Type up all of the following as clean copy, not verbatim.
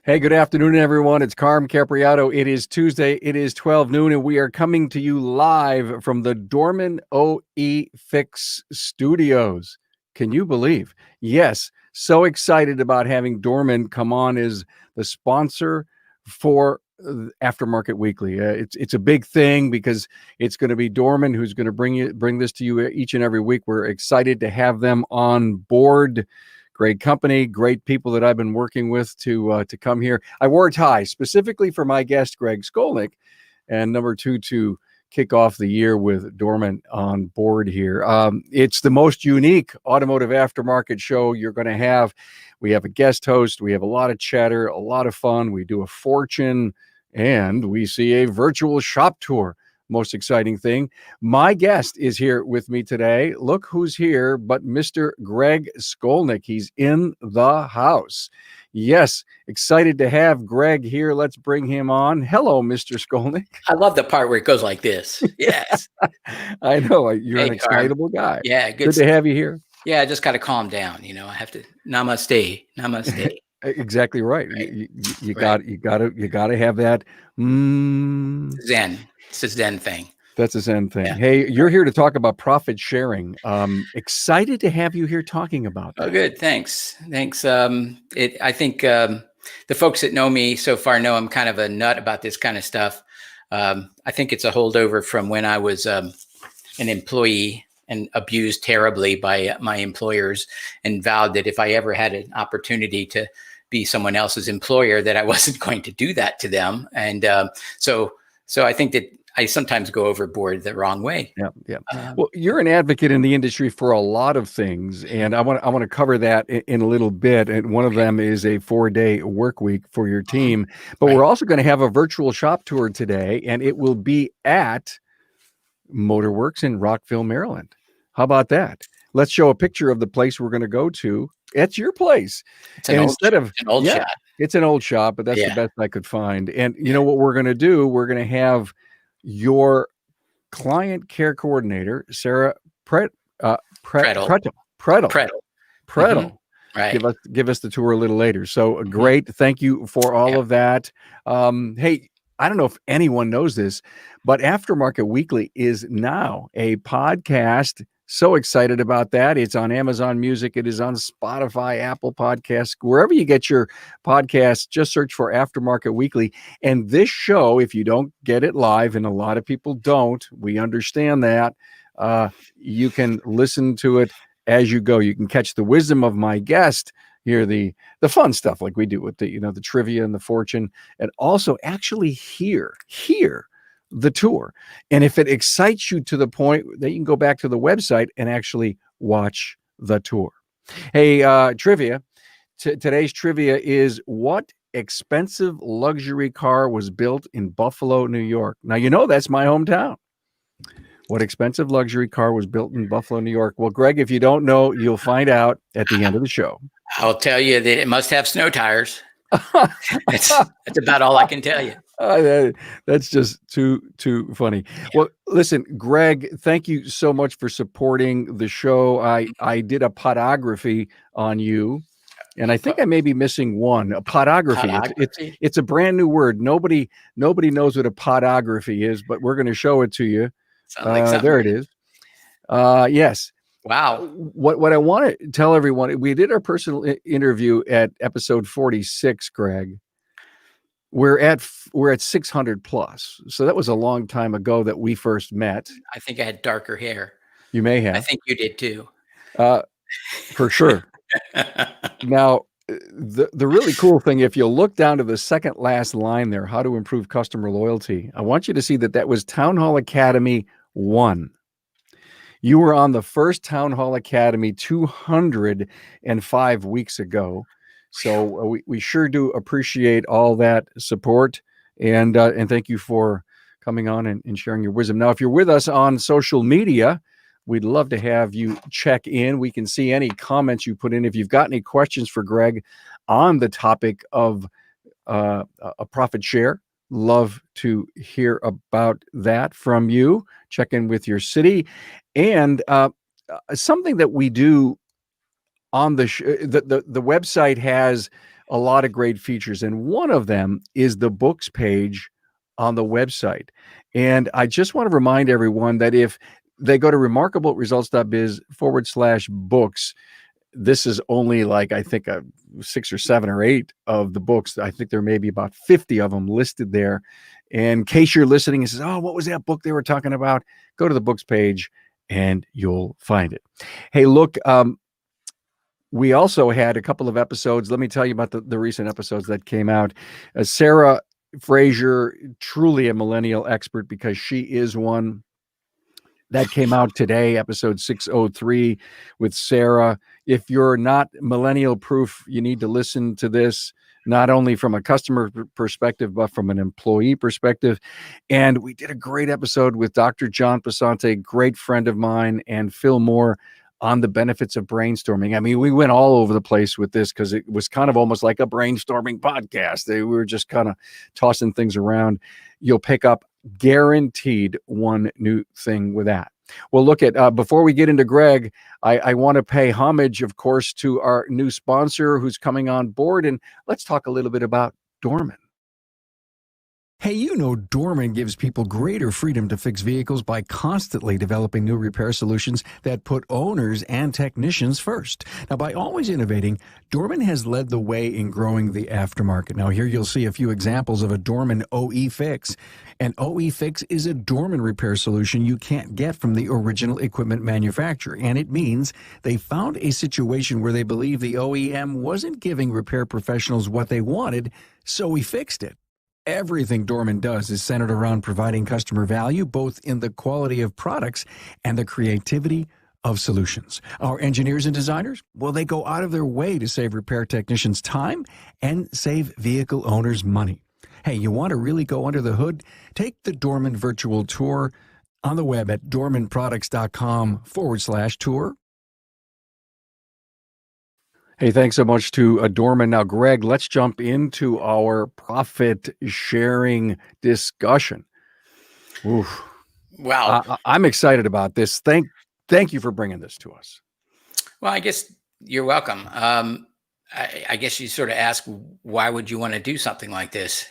Hey, good afternoon, everyone. It's Carm Capriato. It is Tuesday. It is 12 noon, and we are coming to you live from the Dorman OE Fix Studios. Can you believe? Yes, so excited about having Dorman come on as the sponsor for Aftermarket Weekly. It's a big thing because it's going to be Dorman who's going to bring this to you each and every week. We're excited to have them on board. Great company, great people that I've been working with to come here. I wore a tie specifically for my guest, Greg Skolnick, and number two, to kick off the year with Dorman on board here. It's the most unique automotive aftermarket show you're going to have. We have a guest host. We have a lot of chatter, a lot of fun. We do a fortune, and we see a virtual shop tour. Most exciting thing. My guest is here with me today. Look who's here, but Mr. Greg Skolnick. He's in the house. Yes, excited to have Greg here. Let's bring him on. Hello, Mr. Skolnick. I love the part where it goes like this. Yes. I know. You're Hey, an excitable guy. Yeah, Good to have you here. Yeah, I just got to calm down. I have to namaste. Exactly right. Right. You got to have that. Zen. It's a Zen thing. That's a Zen thing. Yeah. Hey, you're here to talk about profit sharing. Excited to have you here talking about that. Oh, good. Thanks. I think the folks that know me so far know I'm kind of a nut about this kind of stuff. I think it's a holdover from when I was an employee and abused terribly by my employers, and vowed that if I ever had an opportunity to be someone else's employer, that I wasn't going to do that to them. And so I think that I sometimes go overboard the wrong way. Yeah. Well, you're an advocate in the industry for a lot of things, and I want to cover that in a little bit. And one of them is a 4-day work week for your team. But We're also going to have a virtual shop tour today, and it will be at Motorworks in Rockville, Maryland. How about that? Let's show a picture of the place we're going to go to. It's your place. It's an old shop. It's an old shop, but that's the best I could find. And you know what we're going to do? We're going to have your client care coordinator, Sarah Prettle. Right. Give us the tour a little later. So great. Thank you for all of that. Hey, I don't know if anyone knows this, but Aftermarket Weekly is now a podcast. So excited about that. It's on Amazon Music. It is on Spotify, Apple Podcasts, wherever you get your podcasts. Just search for Aftermarket Weekly. And this show, if you don't get it live, and a lot of people don't, we understand that, you can listen to it as you go. You can catch the wisdom of my guest, hear the fun stuff like we do with the trivia and the fortune, and also actually hear the tour. And if it excites you to the point that you can go back to the website and actually watch the tour. Hey, trivia. Today's trivia is, what expensive luxury car was built in Buffalo, New York? Now, that's my hometown. What expensive luxury car was built in Buffalo, New York? Well, Greg, if you don't know, you'll find out at the end of the show. I'll tell you that it must have snow tires. That's about all I can tell you. That's just too funny. Yeah. Well, listen, Greg, thank you so much for supporting the show. I did a podography on you, and I think I may be missing one. A podography. It's a brand new word. Nobody knows what a podography is, but we're going to show it to you. There it is. Yes. Wow. What I want to tell everyone, we did our personal interview at episode 46, Greg. We're at 600 plus. So that was a long time ago that we first met. I think I had darker hair. You may have. I think you did too. For sure. Now, the really cool thing, if you look down to the second last line there, how to improve customer loyalty, I want you to see that was Town Hall Academy 1. You were on the first Town Hall Academy 205 weeks ago. So we sure do appreciate all that support, and thank you for coming on and sharing your wisdom. Now, if you're with us on social media, we'd love to have you check in. We can see any comments you put in. If you've got any questions for Greg on the topic of a profit share, love to hear about that from you. Check in with your city. And something that we do on the website has a lot of great features. And one of them is the books page on the website. And I just want to remind everyone that if they go to remarkableresults.biz/books, this is only like, I think, 6 or 7 or 8 of the books. I think there may be about 50 of them listed there. In case you're listening and says, oh, what was that book they were talking about? Go to the books page and you'll find it. Hey, look, we also had a couple of episodes. Let me tell you about the recent episodes that came out. Sarah Fraser, truly a millennial expert, because she is one. That came out today, episode 603 with Sarah. If you're not millennial proof, you need to listen to this, not only from a customer perspective, but from an employee perspective. And we did a great episode with Dr. John Pasante, great friend of mine, and Phil Moore on the benefits of brainstorming. I mean, we went all over the place with this because it was kind of almost like a brainstorming podcast. We were just kind of tossing things around. You'll pick up guaranteed one new thing with that. Well, look at, before we get into Greg, I want to pay homage, of course, to our new sponsor who's coming on board. And let's talk a little bit about Dorman. Hey, you know Dorman gives people greater freedom to fix vehicles by constantly developing new repair solutions that put owners and technicians first. Now, by always innovating, Dorman has led the way in growing the aftermarket. Now, here you'll see a few examples of a Dorman OE fix. An OE fix is a Dorman repair solution you can't get from the original equipment manufacturer, and it means they found a situation where they believe the OEM wasn't giving repair professionals what they wanted, so we fixed it. Everything Dorman does is centered around providing customer value, both in the quality of products and the creativity of solutions. Our engineers and designers, well, they go out of their way to save repair technicians time and save vehicle owners money. Hey, you want to really go under the hood? Take the Dorman virtual tour on the web at dormanproducts.com/tour. Hey, thanks so much to Dorman. Now, Greg, let's jump into our profit sharing discussion. Oof. Wow. I'm excited about this. Thank you for bringing this to us. Well, I guess you're welcome. I guess you sort of ask, why would you want to do something like this?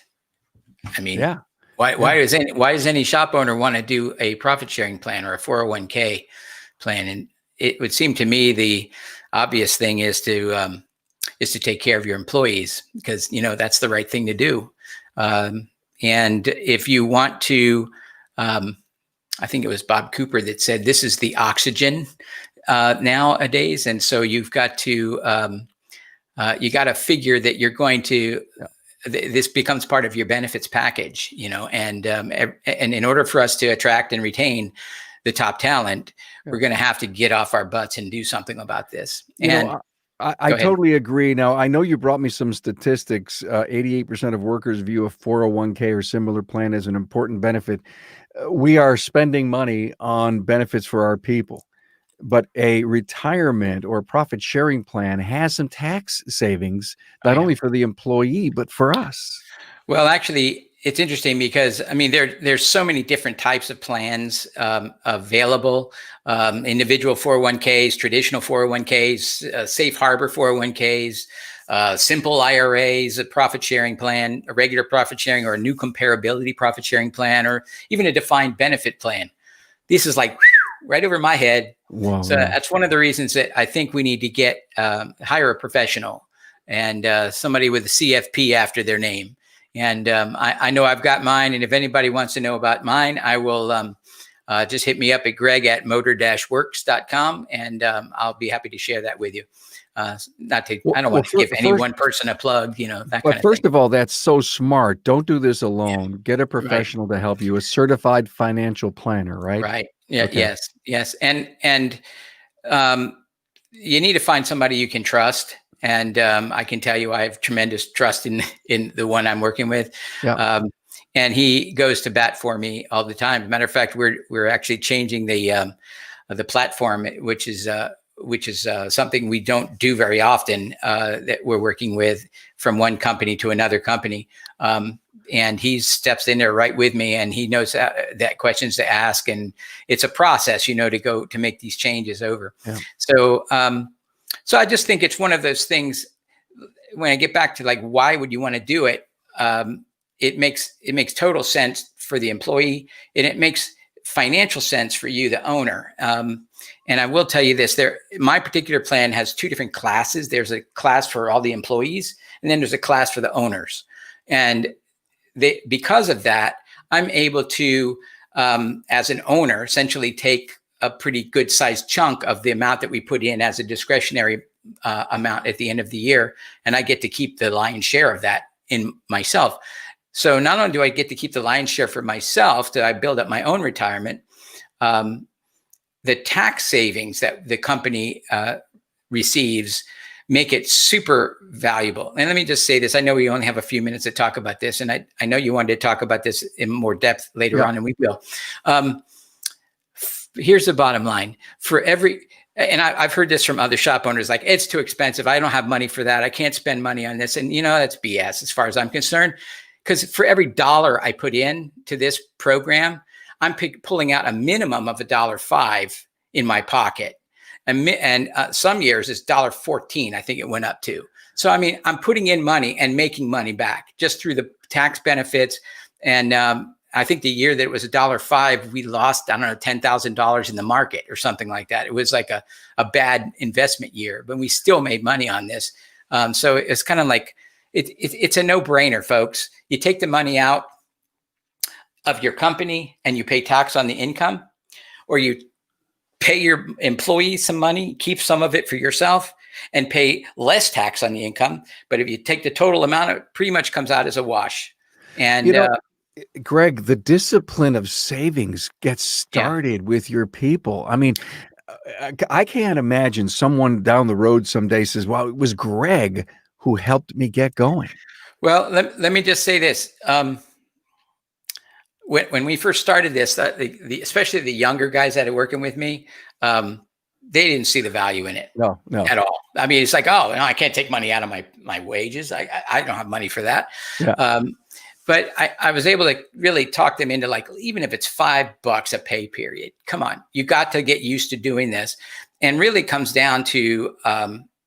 I mean, yeah. Why does any shop owner want to do a profit sharing plan or a 401k plan? And it would seem to me the obvious thing is to take care of your employees, because that's the right thing to do. And if you want to, I think it was Bob Cooper that said this is the oxygen nowadays, and so you've got to figure that you're going to. This becomes part of your benefits package, and in order for us to attract and retain the top talent, we're going to have to get off our butts and do something about this. I totally agree. Now, I know you brought me some statistics. 88% of workers view a 401k or similar plan as an important benefit. We are spending money on benefits for our people, but a retirement or profit sharing plan has some tax savings, not only for the employee, but for us. Well, actually, it's interesting because, I mean, there's so many different types of plans available. Individual 401ks, traditional 401ks, safe harbor 401ks, simple IRAs, a profit sharing plan, a regular profit sharing, or a new comparability profit sharing plan, or even a defined benefit plan. This is like right over my head. Wow, so that's one of the reasons that I think we need to hire a professional and somebody with a CFP after their name. And I know I've got mine. And if anybody wants to know about mine, I will just hit me up at greg@motor-works.com, and I'll be happy to share that with you. I don't want to give any one person a plug, that kind of first thing. of all, that's so smart. Don't do this alone. Get a professional to help you, a certified financial planner, right? Right. Yeah. Okay. Yes. And you need to find somebody you can trust. And I can tell you, I have tremendous trust in the one I'm working with. Yeah. And he goes to bat for me all the time. As a matter of fact, we're actually changing the platform, which is something we don't do very often, that we're working with from one company to another company. And he steps in there right with me, and he knows that questions to ask. And it's a process, to make these changes over. Yeah. So I just think it's one of those things. when I get back to like, why would you want to do it? It makes total sense for the employee, and it makes financial sense for you, the owner. And I will tell you this: my particular plan has two different classes. There's a class for all the employees, and then there's a class for the owners. And because of that, I'm able to, as an owner, essentially take a pretty good sized chunk of the amount that we put in as a discretionary amount at the end of the year, and I get to keep the lion's share of that in myself. So not only do I get to keep the lion's share for myself, that I build up my own retirement, the tax savings that the company receives make it super valuable. And let me just say this. I know we only have a few minutes to talk about this, and I know you wanted to talk about this in more depth later on, and we will. Here's the bottom line. And I've heard this from other shop owners, like, it's too expensive. I don't have money for that. I can't spend money on this. And that's BS as far as I'm concerned. Because for every dollar I put in to this program, I'm pulling out a minimum of $1.05 in my pocket. And some years it's $1.14, I think it went up to. So, I mean, I'm putting in money and making money back just through the tax benefits. And I think the year that it was $1.05, we lost, I don't know, $10,000 in the market or something like that. It was like a bad investment year, but we still made money on this. So it's kind of like, it's a no-brainer, folks. You take the money out of your company and you pay tax on the income, or you pay your employees some money, keep some of it for yourself, and pay less tax on the income. But if you take the total amount, it pretty much comes out as a wash. And Greg, the discipline of savings gets started with your people. I mean, I can't imagine someone down the road someday says, well, it was Greg who helped me get going. Well, let me just say this. When we first started this, especially the younger guys that are working with me, they didn't see the value in it. No, at all. I mean, it's like, oh, no, I can't take money out of my wages. I don't have money for that. Yeah. But I was able to really talk them into, like, even if it's $5 a pay period, come on, you got to get used to doing this. And really comes down to,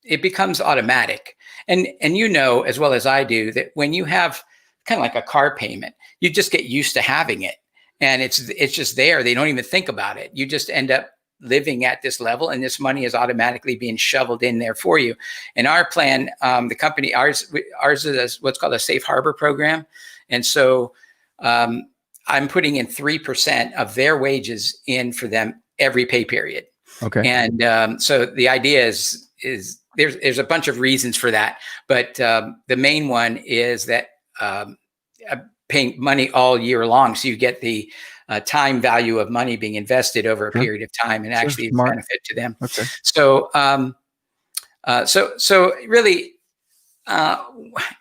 it becomes automatic. And as well as I do, that when you have kind of like a car payment, you just get used to having it, and it's just there. They don't even think about it. You just end up living at this level, and this money is automatically being shoveled in there for you. And our plan, the company, ours is what's called a safe harbor program. And so I'm putting in 3% of their wages in for them every pay period. Okay. And so the idea is there's a bunch of reasons for that, but the main one is that paying money all year long, so you get the time value of money being invested over a period of time, and actually benefit to them. Okay. So so really,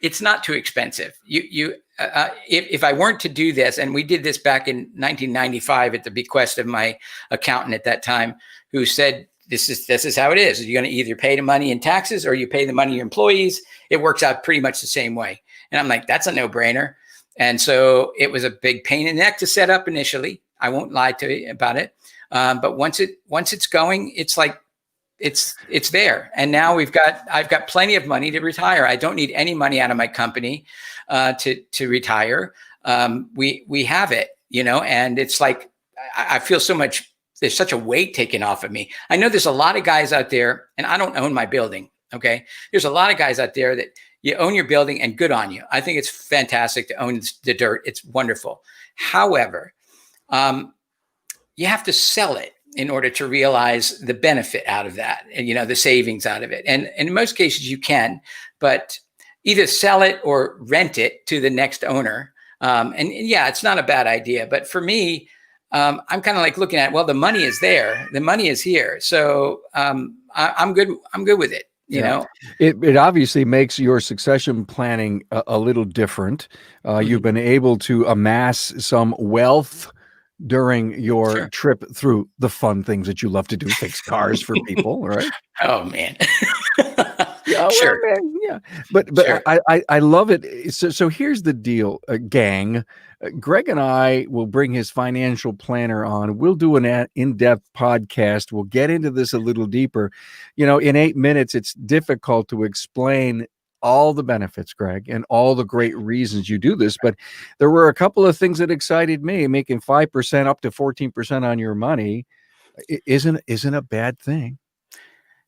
it's not too expensive. If I weren't to do this, and we did this back in 1995 at the bequest of my accountant at that time, who said, this is how it is. You're going to either pay the money in taxes or you pay the money to your employees. It works out pretty much the same way. And I'm like, that's a no-brainer. And so it was a big pain in the neck to set up initially. I won't lie to you about it. But once it's going, it's like, it's there. And now I've got plenty of money to retire. I don't need any money out of my company to retire. We have it, and it's like, I feel so much, there's such a weight taken off of me. I know there's a lot of guys out there, and I don't own my building. Okay. There's a lot of guys out there that you own your building, and good on you. I think it's fantastic to own the dirt. It's wonderful. However, you have to sell it in order to realize the benefit out of that, and the savings out of it. And in most cases you can, but either sell it or rent it to the next owner. And yeah, it's not a bad idea. But for me, I'm kind of like looking at, well, the money is there. The money is here. So I'm good. I'm good with it. You know, it obviously makes your succession planning a little different. You've been able to amass some wealth during your trip through the fun things that you love to do, fix cars for people, right? Oh man. Yeah, sure. Well, man, yeah. But sure. I love it. So here's the deal, gang. Greg and I will bring his financial planner on. We'll do an in-depth podcast. We'll get into this a little deeper. In 8 minutes, it's difficult to explain all the benefits, Greg, and all the great reasons you do this. But there were a couple of things that excited me. Making 5% up to 14% on your money isn't a bad thing.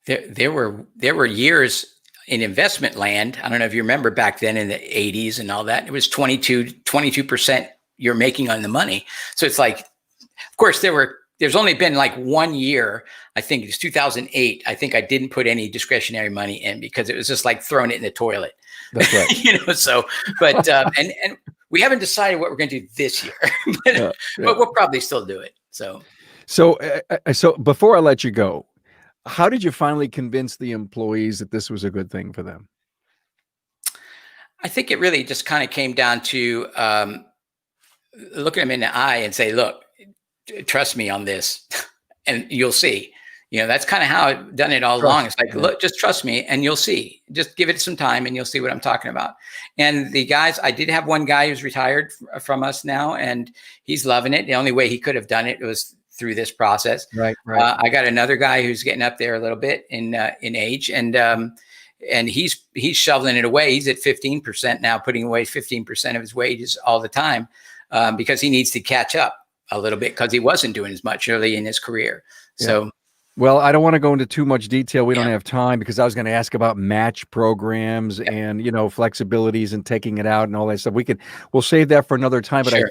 There were years in investment land. I don't know if you remember back then in the 80s and all that. It was 22% you're making on the money. So it's like, of course, there's only been like 1 year. I think it was 2008. I think I didn't put any discretionary money in because it was just like throwing it in the toilet. That's right. So, but, and we haven't decided what we're going to do this year, but we'll probably still do it. So before I let you go, how did you finally convince the employees that this was a good thing for them? I think it really just kind of came down to looking them in the eye and say, look, trust me on this and you'll see. That's kind of how I've done it all along. It's like, look, just trust me and you'll see. Just give it some time and you'll see what I'm talking about. And the guys, I did have one guy who's retired from us now and he's loving it. The only way he could have done it was through this process. Right. I got another guy who's getting up there a little bit in age, and he's shoveling it away. He's at 15% now, putting away 15% of his wages all the time because he needs to catch up a little bit because he wasn't doing as much early in his career. Yeah. So, well, I don't want to go into too much detail. We don't have time because I was going to ask about match programs and flexibilities and taking it out and all that stuff. We'll save that for another time. But sure.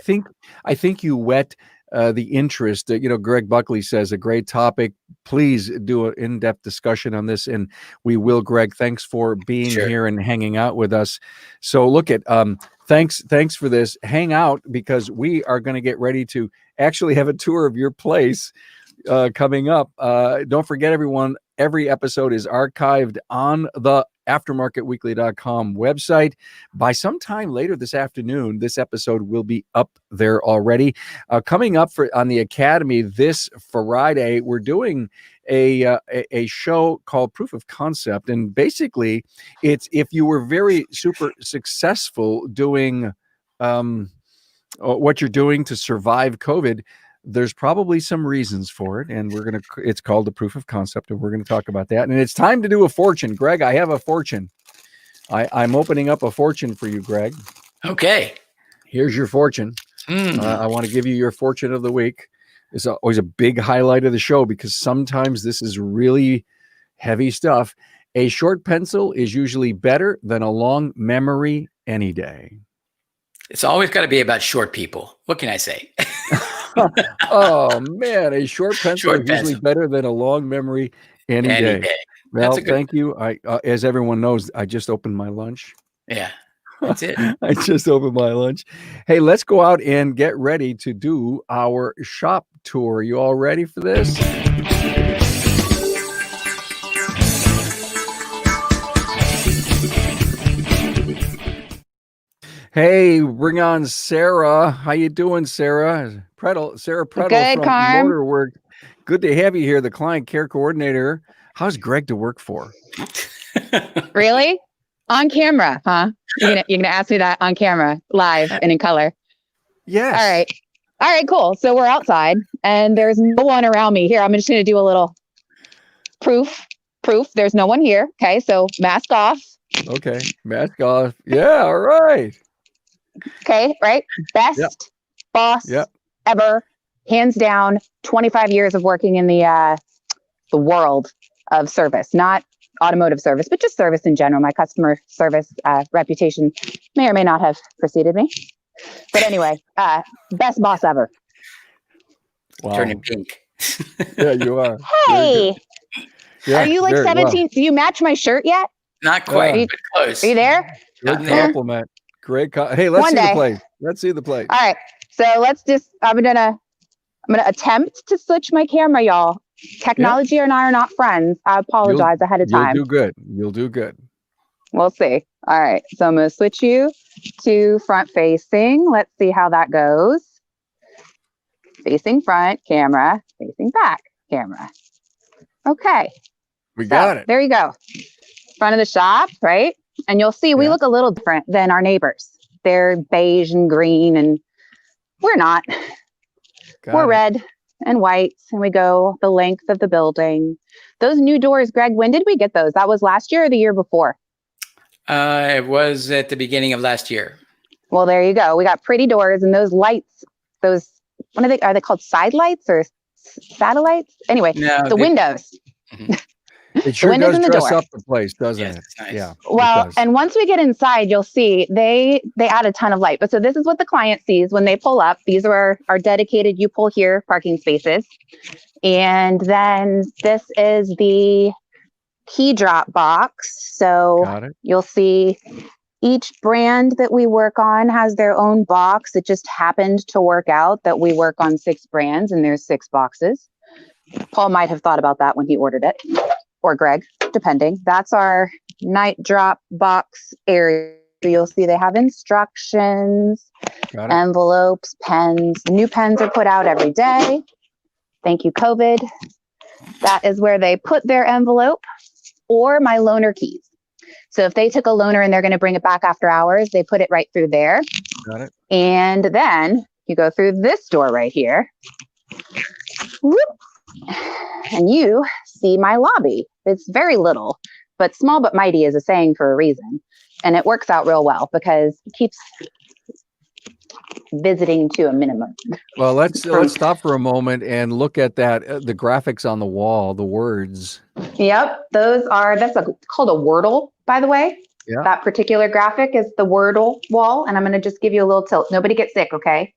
I think you whet the interest. Greg Buckley says a great topic. Please do an in-depth discussion on this, and we will. Greg, thanks for being here and hanging out with us. So look at thanks for this. Hang out because we are going to get ready to actually have a tour of your place coming up. Don't forget, everyone, every episode is archived on the aftermarketweekly.com website. By sometime later this afternoon, this episode will be up there already. Coming up on the Academy this Friday, we're doing a show called Proof of Concept. And basically, it's if you were very super successful doing what you're doing to survive COVID, there's probably some reasons for it, and it's called the Proof of Concept, and we're going to talk about that. And it's time to do a fortune. Greg, I have a fortune. I'm opening up a fortune for you, Greg. Okay. Here's your fortune. I want to give you your fortune of the week. It's always a big highlight of the show because sometimes this is really heavy stuff. A short pencil is usually better than a long memory any day. It's always got to be about short people. What can I say? Oh man, a short pencil is usually better than a long memory any day. Well, thank you. I as everyone knows, I just opened my lunch. Yeah, that's it. I just opened my lunch. Hey, let's go out and get ready to do our shop tour. You all ready for this? Hey, bring on Sarah. How you doing, Sarah? Sarah Prettle Good, from Carm. Motorwork. Good to have you here, the client care coordinator. How's Greg to work for? Really? On camera, huh? You're gonna ask me that on camera, live and in color. Yes. All right, cool. So we're outside and there's no one around me here. I'm just gonna do a little proof. There's no one here. Okay, so mask off. Okay, mask off. Yeah, all right. Okay, right? Best boss ever, hands down. 25 years of working in the world of service, not automotive service, but just service in general. My customer service reputation may or may not have preceded me. But anyway, best boss ever. Wow. Turning pink. Yeah, you are. Hey, are you like 17? Well. Do you match my shirt yet? Not quite, but close. Are you there? Good compliment. Great. Hey, let's see the plate. Let's see the plate. All right. So I'm gonna attempt to switch my camera, y'all. Technology and I are not friends. I apologize ahead of time. You'll do good. You'll do good. We'll see. All right. So I'm gonna switch you to front facing. Let's see how that goes. Facing front camera, facing back camera. Okay. We got it. There you go. Front of the shop, right? And you'll see we look a little different than our neighbors. They're beige and green, and we're not. We're red and white, and we go the length of the building. Those new doors, Greg, when did we get those? That was last year or the year before? It was at the beginning of last year. Well, there you go. We got pretty doors and those lights, those, are they called side lights or satellites? Anyway, No, the windows. It sure windows does and the dress door. up the place, doesn't Yes, it? it's nice. Yeah. Well, and once we get inside, you'll see they add a ton of light. But so this is what the client sees when they pull up. These are our dedicated, you pull here parking spaces. And then this is the key drop box. So you'll see each brand that we work on has their own box. It just happened to work out that we work on 6 brands and there's 6 boxes. Paul might have thought about that when he ordered it, or Greg, depending. That's our night drop box area. You'll see they have instructions, envelopes, pens. New pens are put out every day. Thank you, COVID. That is where they put their envelope or my loaner keys. So if they took a loaner and they're going to bring it back after hours, they put it right through there. Got it. And then you go through this door right here. Whoop, and you see my lobby. It's very little, but small but mighty is a saying for a reason. And it works out real well because it keeps visiting to a minimum. Well, let's stop for a moment and look at that. The graphics on the wall, the words. Yep, that's called a Wordle, by the way. Yeah. That particular graphic is the Wordle wall, and I'm going to just give you a little tilt. Nobody get sick, okay?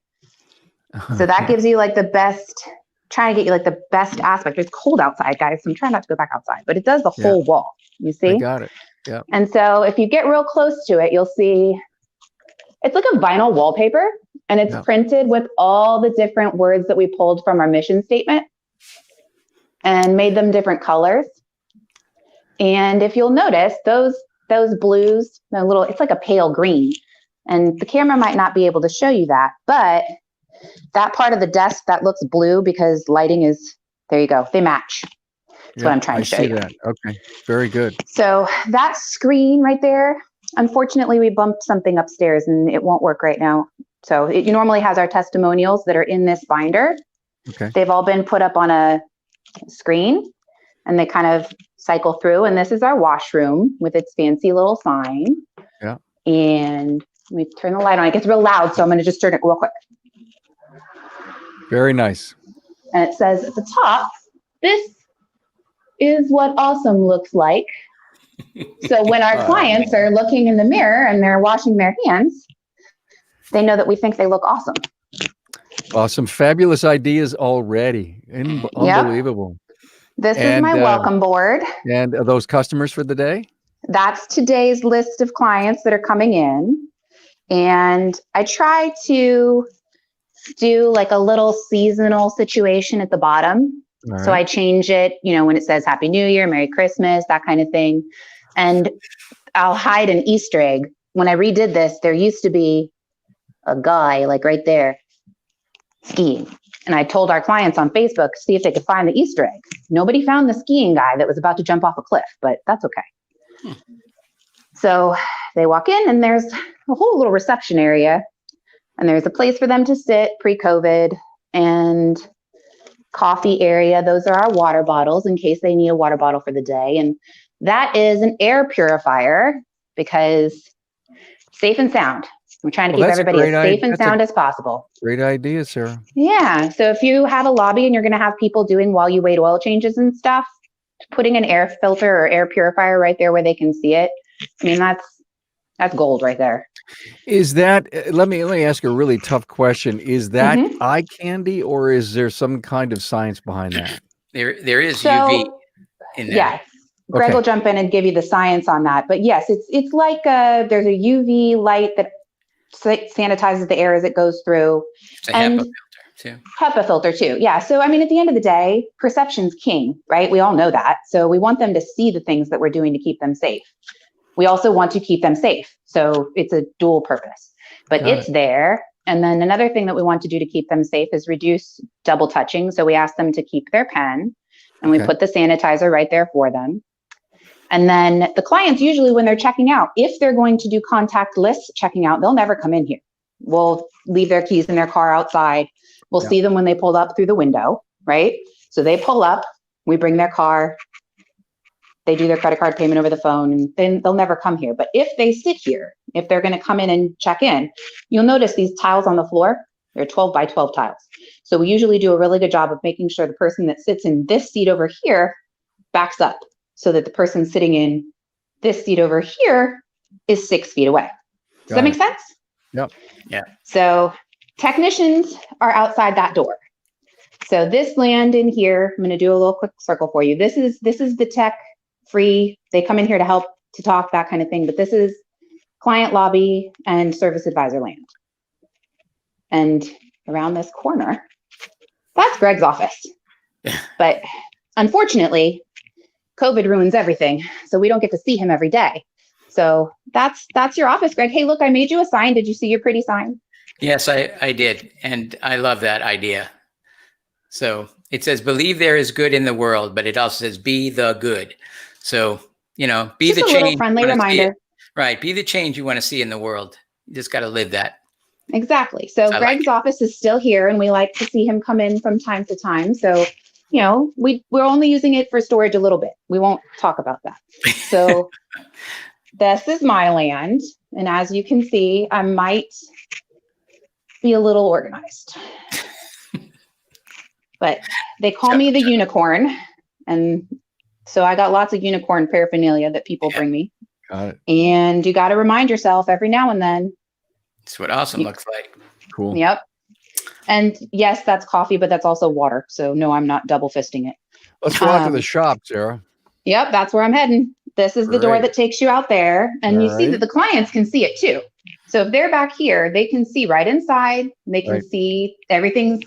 So that gives you like the best. Trying to get you like the best aspect. It's cold outside, guys, so I'm trying not to go back outside, but it does the whole wall. You see? I got it. Yeah. And so if you get real close to it, you'll see it's like a vinyl wallpaper, and it's printed with all the different words that we pulled from our mission statement and made them different colors. And if you'll notice, those blues, it's like a pale green, and the camera might not be able to show you that, but that part of the desk that looks blue because lighting is, there you go, they match. That's what I'm trying to show you. That. Okay, very good. So that screen right there, unfortunately, we bumped something upstairs and it won't work right now. So it normally has our testimonials that are in this binder. Okay. They've all been put up on a screen and they kind of cycle through. And this is our washroom with its fancy little sign. Yeah. And let me turn the light on. It gets real loud, so I'm going to just turn it real quick. Very nice. And it says at the top, this is what awesome looks like. So when our clients are looking in the mirror and they're washing their hands, they know that we think they look awesome. Well, some fabulous ideas already. Unbelievable. This is my welcome board. And are those customers for the day? That's today's list of clients that are coming in. And I try to do like a little seasonal situation at the bottom. Right. So I change it, when it says Happy New Year, Merry Christmas, that kind of thing. And I'll hide an Easter egg. When I redid this, there used to be a guy like right there skiing. And I told our clients on Facebook to see if they could find the Easter egg. Nobody found the skiing guy that was about to jump off a cliff, but that's okay. So they walk in and there's a whole little reception area. And there's a place for them to sit pre-COVID, and coffee area. Those are our water bottles in case they need a water bottle for the day. And that is an air purifier because safe and sound. We're trying to keep everybody as safe and sound as possible. Great idea, Sarah. Yeah. So if you have a lobby and you're going to have people doing while you wait oil changes and stuff, putting an air filter or air purifier right there where they can see it. I mean, that's gold right there. Is that, let me ask you a really tough question. Is that eye candy, or is there some kind of science behind that? There is UV in there. Yeah. Greg will jump in and give you the science on that. But yes, it's like there's a UV light that sanitizes the air as it goes through. It's a HEPA filter too. HEPA filter too. Yeah. So, I mean, at the end of the day, perception's king, right? We all know that. So we want them to see the things that we're doing to keep them safe. We also want to keep them safe. So it's a dual purpose, but it's there. And then another thing that we want to do to keep them safe is reduce double touching. So we ask them to keep their pen and we put the sanitizer right there for them. And then the clients, usually when they're checking out, if they're going to do contactless checking out, they'll never come in here. We'll leave their keys in their car outside. We'll see them when they pull up through the window, right? So they pull up, we bring their car they do their credit card payment over the phone, and then they'll never come here. But if they sit here, if they're going to come in and check in, you'll notice these tiles on the floor, they're 12 by 12 tiles. So we usually do a really good job of making sure the person that sits in this seat over here backs up so that the person sitting in this seat over here is 6 feet away. Does that make sense? Yep. Yeah. So technicians are outside that door. So this land in here, I'm going to do a little quick circle for you. This is the tech free. They come in here to help, to talk, that kind of thing. But this is client lobby and service advisor land. And around this corner, that's Greg's office. But unfortunately, COVID ruins everything. So we don't get to see him every day. So that's your office, Greg. Hey, look, I made you a sign. Did you see your pretty sign? Yes, I did. And I love that idea. So it says, believe there is good in the world, but it also says, be the good. So, be just the a change. Little friendly reminder. Right. Be the change you want to see in the world. You just got to live that. Exactly. So Greg's office is still here, and we like to see him come in from time to time. So, we're only using it for storage a little bit. We won't talk about that. So this is my land. And as you can see, I might be a little organized. But they call me the unicorn. And so I got lots of unicorn paraphernalia that people bring me. Got it. And you got to remind yourself every now and then. That's what awesome looks like. Cool. Yep. And yes, that's coffee, but that's also water. So no, I'm not double fisting it. Let's go out to the shop, Sarah. Yep, that's where I'm heading. This is the door that takes you out there. And you see that the clients can see it too. So if they're back here, they can see right inside. They can see everything's,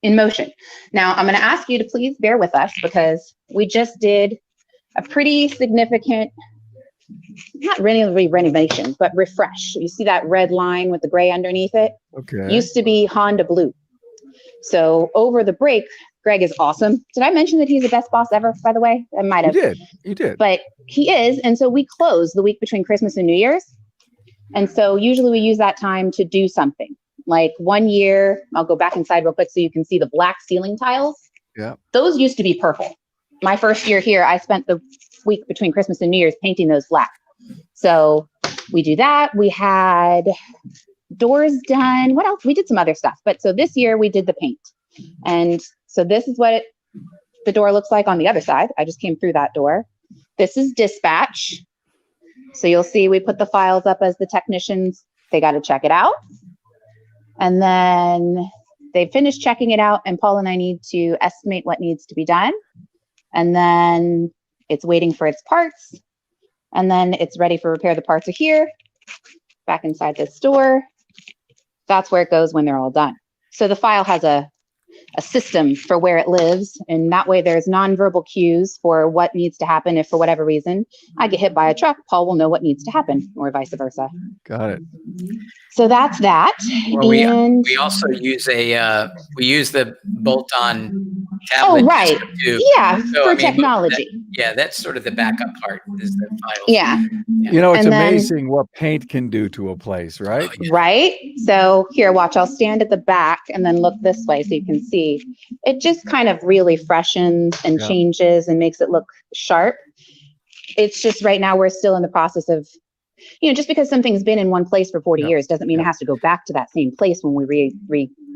in motion. Now, I'm going to ask you to please bear with us because we just did a pretty significant, not really renovation, but refresh. You see that red line with the gray underneath it? Okay. Used to be Honda Blue. So over the break, Greg is awesome. Did I mention that he's the best boss ever, by the way? I might have. You did. But he is. And so we close the week between Christmas and New Year's. And so usually we use that time to do something. Like 1 year, I'll go back inside real quick so you can see the black ceiling tiles. Yeah. Those used to be purple. My first year here, I spent the week between Christmas and New Year's painting those black. So we do that. We had doors done. What else? We did some other stuff. But so this year we did the paint. And so this is what the door looks like on the other side. I just came through that door. This is dispatch. So you'll see we put the files up as the technicians. They got to check it out. And then they finished checking it out. And Paul and I need to estimate what needs to be done. And then it's waiting for its parts. And then it's ready for repair. The parts are here, back inside this door. That's where it goes when they're all done. So the file has a system for where it lives. And that way there's nonverbal cues for what needs to happen. If for whatever reason I get hit by a truck, Paul will know what needs to happen, or vice versa. Got it. So that's that. Well, we also use the bolt-on tablet. Oh, right. Yeah, so, for technology. That's sort of the backup part is the files. Yeah. It's amazing what paint can do to a place, right? Oh, yeah. Right. So here, watch, I'll stand at the back and then look this way so you can see. It just kind of really freshens and changes and makes it look sharp. It's just right now we're still in the process of, just because something's been in one place for 40 years doesn't mean it has to go back to that same place when we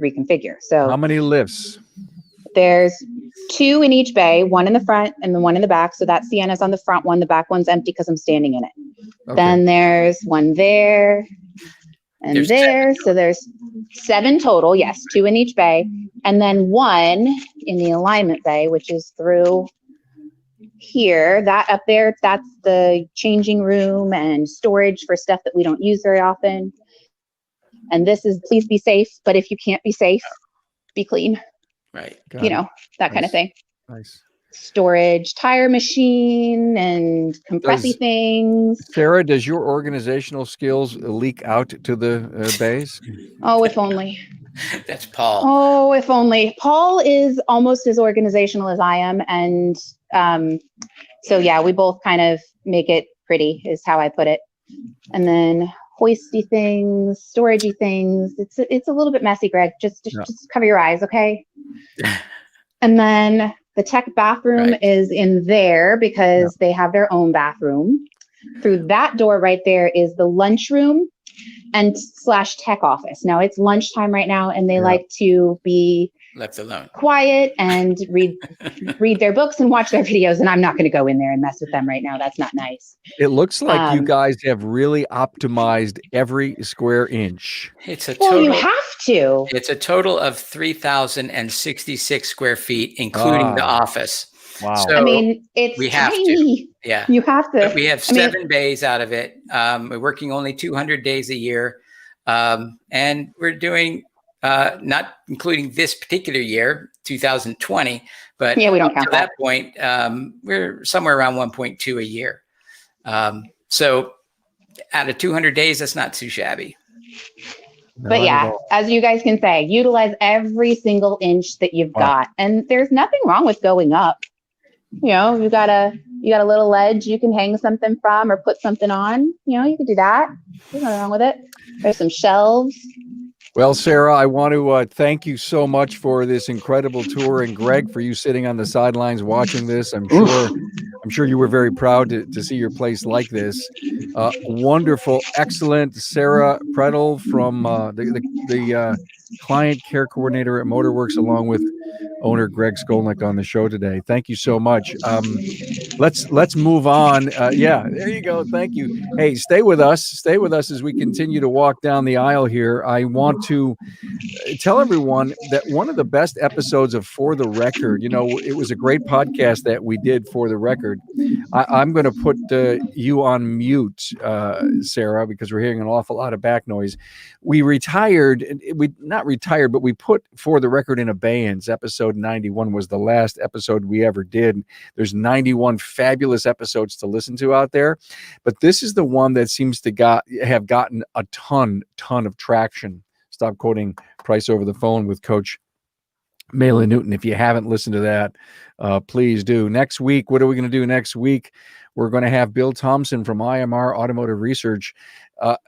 reconfigure. So how many lifts? There's 2 in each bay, 1 in the front and the 1 in the back. So that Sienna's on the front one. The back one's empty because I'm standing in it. Okay. Then there's 1 there and there's there. So there's 7 total. Yes, 2 in each bay. And then 1 in the alignment bay, which is through here. That up there, that's the changing room and storage for stuff that we don't use very often. And this is please be safe. But if you can't be safe, be clean. Right. That kind of thing. Nice. Storage, tire machine, and compressy things. Sarah, does your organizational skills leak out to the bays? Oh, if only. That's Paul. Oh, if only. Paul is almost as organizational as I am. And so, yeah, we both kind of make it pretty is how I put it. And then hoisty things, storagey things. It's a little bit messy, Greg. Just cover your eyes, okay? And then The tech bathroom is in there because they have their own bathroom. Through that door right there is the lunchroom and / tech office. Now it's lunchtime right now, and they like to be left alone, quiet, and read their books and watch their videos. And I'm not going to go in there and mess with them right now. That's not nice. It looks like you guys have really optimized every square inch. It's a total. Well, you have to. It's a total of 3,066 square feet, including the office. Wow. So I mean, it's tiny. Yeah. You have to. But we have 7 bays out of it. We're working only 200 days a year. And we're doing, not including this particular year, 2020, but we don't count to that point, we're somewhere around 1.2 a year. So out of 200 days, that's not too shabby. But yeah, as you guys can say, utilize every single inch that you've got. And there's nothing wrong with going up. You know, you got a little ledge you can hang something from or put something on. You know, you could do that. There's nothing wrong with it. There's some shelves. Well, Sarah, I want to thank you so much for this incredible tour, and Greg, for you sitting on the sidelines watching this. I'm sure you were very proud to see your place like this. Wonderful, excellent. Sarah Prettle from the client care coordinator at Motorworks, along with owner Greg Skolnick, on the show today. Thank you so much. Let's move on. Yeah, there you go. Thank you. Hey, stay with us. Stay with us as we continue to walk down the aisle here. I want to tell everyone that one of the best episodes of For the Record, you know, it was a great podcast that we did, For the Record. I'm going to put you on mute, Sarah, because we're hearing an awful lot of back noise. We retired. Not retired, but we put For the Record in abeyance. Episode 91 was the last episode we ever did. There's 91 fabulous episodes to listen to out there, but this is the one that seems to have gotten a ton of traction. Stop quoting Price Over the Phone with Coach Malin Newton. If you haven't listened to that, please do. Next week, what are we going to do next week? We're going to have Bill Thompson from IMR Automotive Research.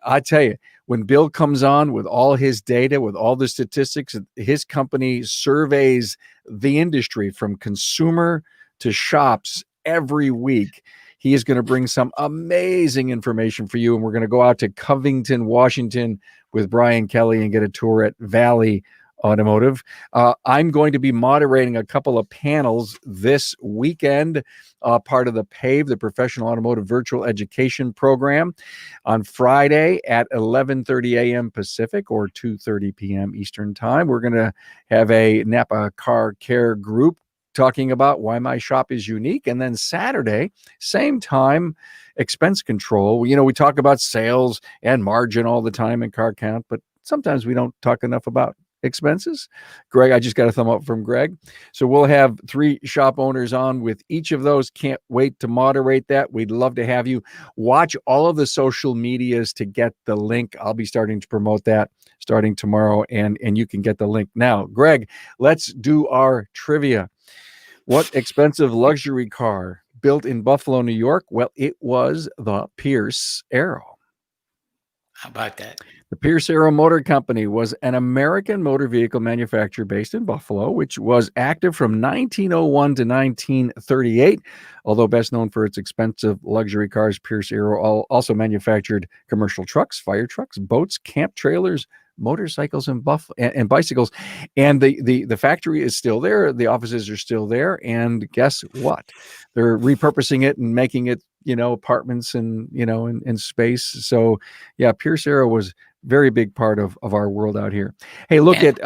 I tell you, when Bill comes on with all his data, with all the statistics, his company surveys the industry from consumer to shops every week. He is going to bring some amazing information for you. And we're going to go out to Covington, Washington with Brian Kelly and get a tour at Valley Automotive. I'm going to be moderating a couple of panels this weekend, part of the PAVE, the Professional Automotive Virtual Education Program, on Friday at 11:30 a.m. Pacific or 2:30 p.m. Eastern Time. We're going to have a Napa Car Care group talking about why my shop is unique. And then Saturday, same time, expense control. You know, we talk about sales and margin all the time in Car Count, but sometimes we don't talk enough about expenses. Greg, I just got a thumb up from Greg. So we'll have 3 shop owners on with each of those. Can't wait to moderate that. We'd love to have you. Watch all of the social medias to get the link. I'll be starting to promote that starting tomorrow, and you can get the link now. Greg, let's do our trivia. What expensive luxury car built in Buffalo, New York? Well, it was the Pierce Arrow. How about that? The Pierce Arrow Motor Company was an American motor vehicle manufacturer based in Buffalo, which was active from 1901 to 1938. Although best known for its expensive luxury cars, Pierce Arrow also manufactured commercial trucks, fire trucks, boats, camp trailers, motorcycles, and bicycles. And the factory is still there. The offices are still there. And guess what? They're repurposing it and making it, you know, apartments and, you know, in space. So yeah, Pierce Arrow was very big part of our world out here. Hey, look at,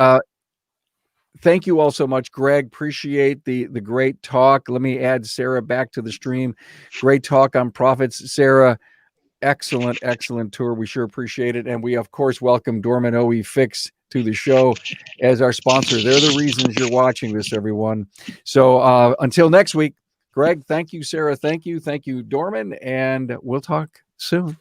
thank you all so much, Greg. Appreciate the great talk. Let me add Sarah back to the stream. Great talk on profits. Sarah, excellent tour. We sure appreciate it. And we, of course, welcome Dorman OE Fix to the show as our sponsor. They're the reasons you're watching this, everyone. So until next week, Greg, thank you, Sarah. Thank you, Dorman. And we'll talk soon.